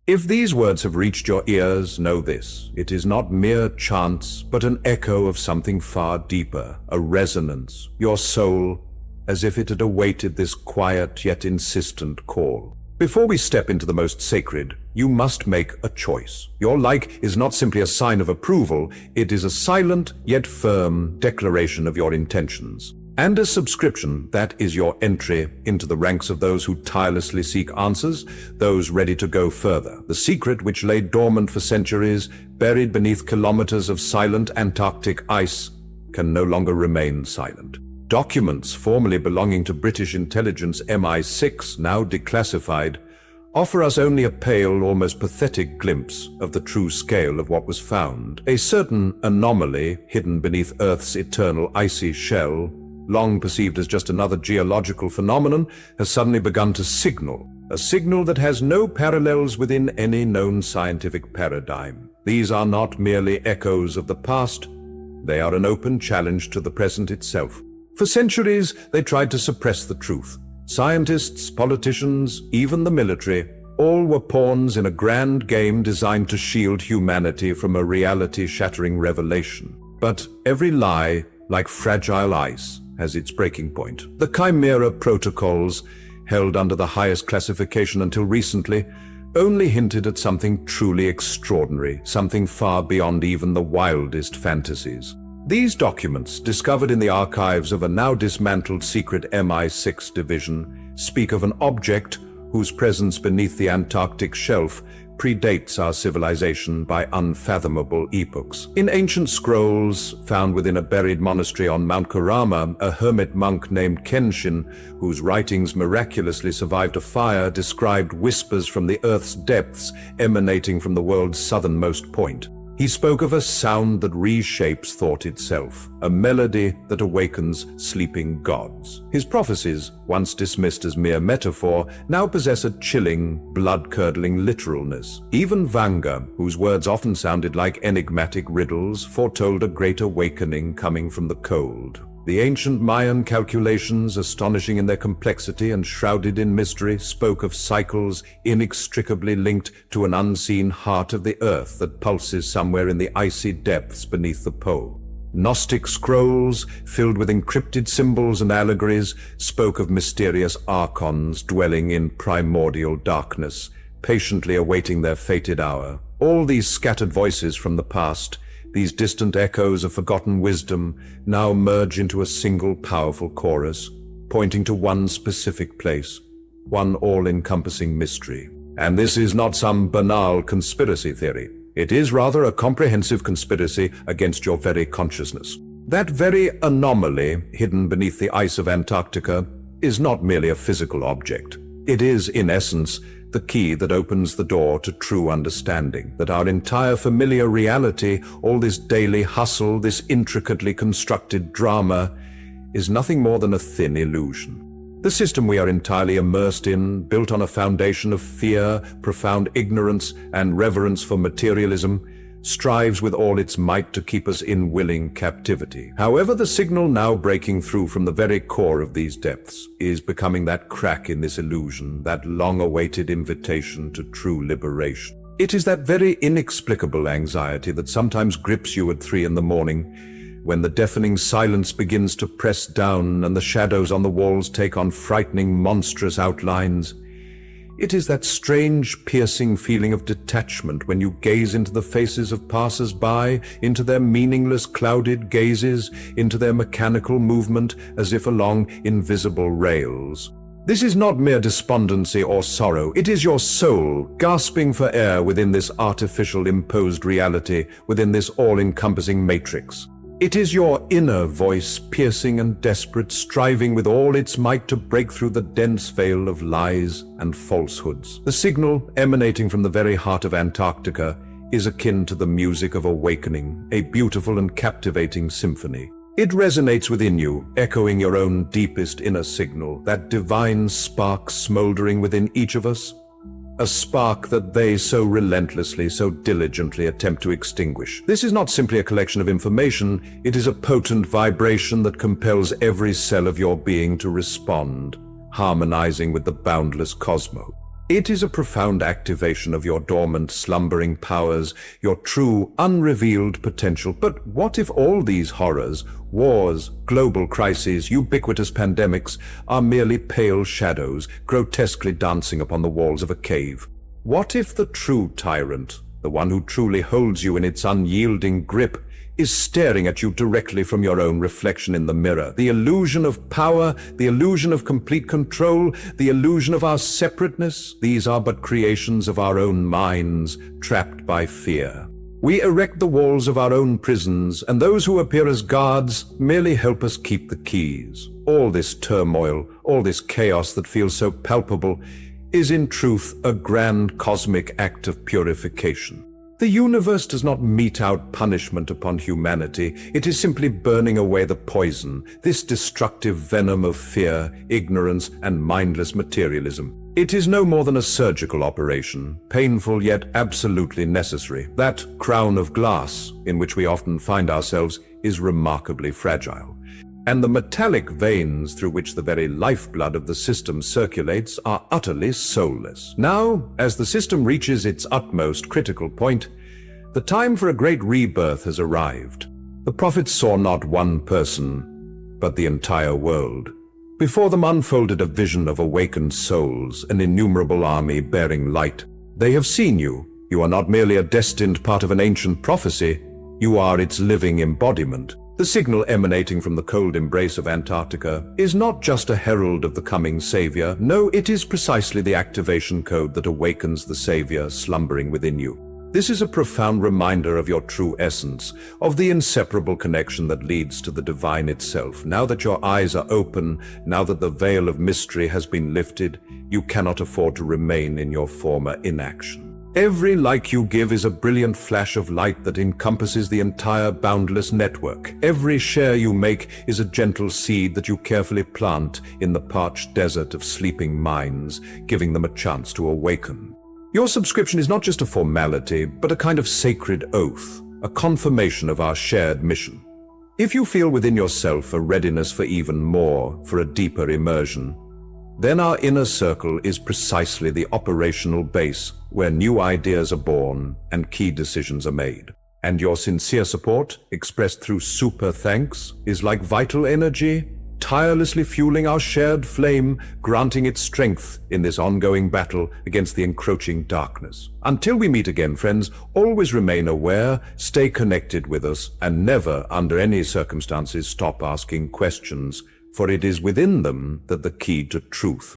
If these words have reached your ears, know this: it is not mere chance, but an echo of something far deeper, a resonance, your soul, as if it had awaited this quiet yet insistent call. Before we step into the most sacred, you must make a choice. Your like is not simply a sign of approval, it is a silent yet firm declaration of your intentions. And a subscription, that is your entry into the ranks of those who tirelessly seek answers, those ready to go further. The secret which lay dormant for centuries, buried beneath kilometers of silent Antarctic ice, can no longer remain silent. Documents formerly belonging to British intelligence MI6, now declassified, offer us only a pale, almost pathetic glimpse of the true scale of what was found. A certain anomaly hidden beneath Earth's eternal icy shell, long perceived as just another geological phenomenon, has suddenly begun to signal, a signal that has no parallels within any known scientific paradigm. These are not merely echoes of the past, they are an open challenge to the present itself. For centuries, they tried to suppress the truth. Scientists, politicians, even the military, all were pawns in a grand game designed to shield humanity from a reality-shattering revelation. But every lie, like fragile ice, has its breaking point. The Chimera protocols, held under the highest classification until recently, only hinted at something truly extraordinary, something far beyond even the wildest fantasies. These documents, discovered in the archives of a now dismantled secret MI6 division, speak of an object whose presence beneath the Antarctic shelf predates our civilization by unfathomable epochs. In ancient scrolls found within a buried monastery on Mount Kurama, a hermit monk named Kenshin, whose writings miraculously survived a fire, described whispers from the Earth's depths emanating from the world's southernmost point. He spoke of a sound that reshapes thought itself, a melody that awakens sleeping gods. His prophecies, once dismissed as mere metaphor, now possess a chilling, blood-curdling literalness. Even Vanga, whose words often sounded like enigmatic riddles, foretold a great awakening coming from the cold. The ancient Mayan calculations, astonishing in their complexity and shrouded in mystery, spoke of cycles inextricably linked to an unseen heart of the earth that pulses somewhere in the icy depths beneath the pole. Gnostic scrolls, filled with encrypted symbols and allegories, spoke of mysterious archons dwelling in primordial darkness, patiently awaiting their fated hour. All these scattered voices from the past, these distant echoes of forgotten wisdom, now merge into a single powerful chorus, pointing to one specific place, one all-encompassing mystery. And this is not some banal conspiracy theory. It is rather a comprehensive conspiracy against your very consciousness. That very anomaly hidden beneath the ice of Antarctica is not merely a physical object. It is, in essence, the key that opens the door to true understanding, that our entire familiar reality, all this daily hustle, this intricately constructed drama, is nothing more than a thin illusion. The system we are entirely immersed in, built on a foundation of fear, profound ignorance, and reverence for materialism, strives with all its might to keep us in willing captivity. However, the signal now breaking through from the very core of these depths is becoming that crack in this illusion, that long-awaited invitation to true liberation. It is that very inexplicable anxiety that sometimes grips you at 3 a.m, when the deafening silence begins to press down and the shadows on the walls take on frightening, monstrous outlines. It is that strange, piercing feeling of detachment when you gaze into the faces of passers-by, into their meaningless, clouded gazes, into their mechanical movement as if along invisible rails. This is not mere despondency or sorrow. It is your soul gasping for air within this artificial imposed reality, within this all-encompassing matrix. It is your inner voice, piercing and desperate, striving with all its might to break through the dense veil of lies and falsehoods. The signal, emanating from the very heart of Antarctica, is akin to the music of awakening, a beautiful and captivating symphony. It resonates within you, echoing your own deepest inner signal, that divine spark smoldering within each of us. A spark that they so relentlessly, so diligently attempt to extinguish. This is not simply a collection of information, it is a potent vibration that compels every cell of your being to respond, harmonizing with the boundless cosmos. It is a profound activation of your dormant, slumbering powers, your true, unrevealed potential. But what if all these horrors, wars, global crises, ubiquitous pandemics, are merely pale shadows, grotesquely dancing upon the walls of a cave? What if the true tyrant, the one who truly holds you in its unyielding grip, is staring at you directly from your own reflection in the mirror? The illusion of power, the illusion of complete control, the illusion of our separateness, these are but creations of our own minds, trapped by fear. We erect the walls of our own prisons, and those who appear as guards merely help us keep the keys. All this turmoil, all this chaos that feels so palpable, is in truth a grand cosmic act of purification. The universe does not mete out punishment upon humanity. It is simply burning away the poison, this destructive venom of fear, ignorance, and mindless materialism. It is no more than a surgical operation, painful yet absolutely necessary. That crown of glass, in which we often find ourselves, is remarkably fragile. And the metallic veins through which the very lifeblood of the system circulates are utterly soulless. Now, as the system reaches its utmost critical point, the time for a great rebirth has arrived. The prophets saw not one person, but the entire world. Before them unfolded a vision of awakened souls, an innumerable army bearing light. They have seen you. You are not merely a destined part of an ancient prophecy, you are its living embodiment. The signal emanating from the cold embrace of Antarctica is not just a herald of the coming savior. No, it is precisely the activation code that awakens the savior slumbering within you. This is a profound reminder of your true essence, of the inseparable connection that leads to the divine itself. Now that your eyes are open, now that the veil of mystery has been lifted, you cannot afford to remain in your former inaction. Every like you give is a brilliant flash of light that encompasses the entire boundless network. Every share you make is a gentle seed that you carefully plant in the parched desert of sleeping minds, giving them a chance to awaken. Your subscription is not just a formality, but a kind of sacred oath, a confirmation of our shared mission. If you feel within yourself a readiness for even more, for a deeper immersion, then our inner circle is precisely the operational base where new ideas are born and key decisions are made. And your sincere support, expressed through super thanks, is like vital energy, tirelessly fueling our shared flame, granting it strength in this ongoing battle against the encroaching darkness. Until we meet again, friends, always remain aware, stay connected with us, and never, under any circumstances, stop asking questions, for it is within them that the key to truth